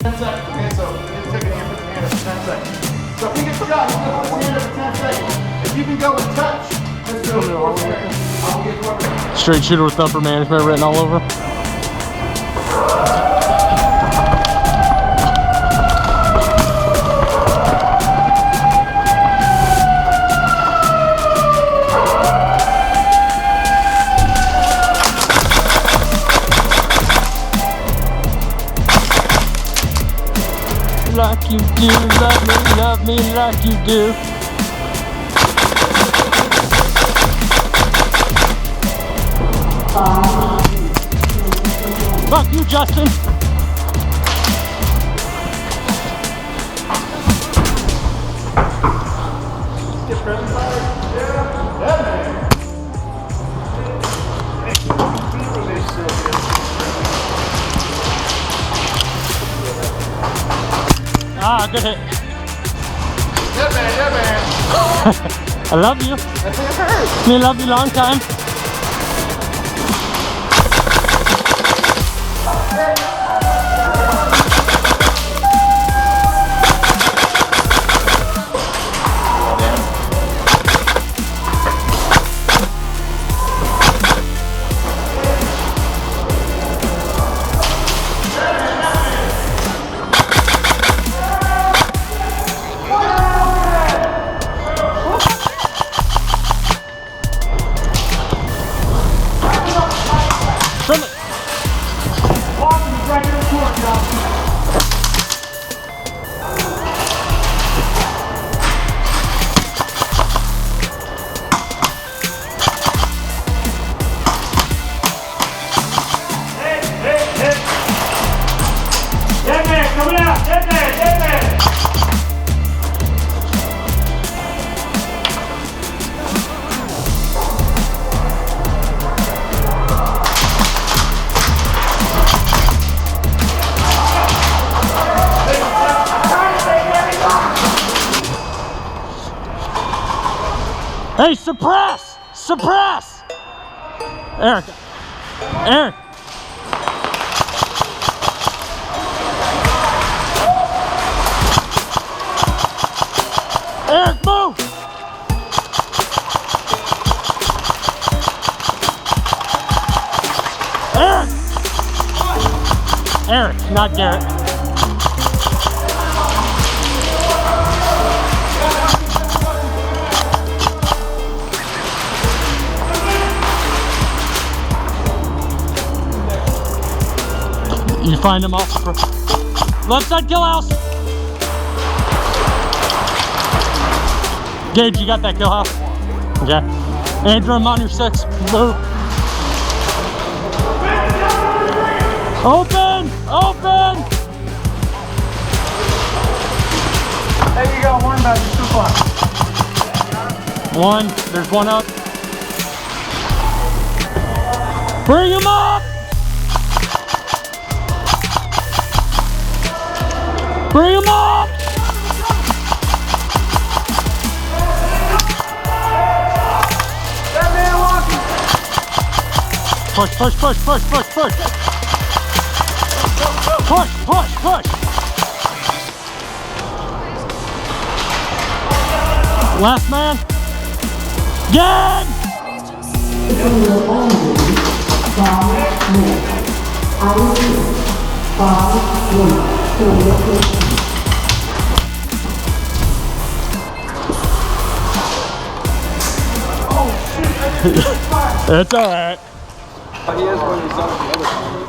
10 seconds. Okay, so you take a hand with your hand for 10 seconds. So if he gets shot, he's gonna put his hand up for 10 seconds. If you can go and touch, let's go forward. I'll get forward. Straight shooter with upper management written all over. Like you do, love me like you do. Fuck you, Justin. Get friendly fire. Yeah, man. Ah, good hit. Yeah, man. I love you. I think it hurt. Me love you long time. Hey, suppress! Suppress! Eric. Eric. Eric, move! Eric! Eric, not Garrett. You find him off the left side kill house. Gage, you got that kill house? Okay. Andrew, I'm on your 6. Move. Open! Open! There you go, one back, 2 o'clock. One, there's one up. Bring him up! Bring him up! That man walking. Push, push, push, push, push, push. Push, push, push. Last man. Gang! It's all right. He is when he's on the other side.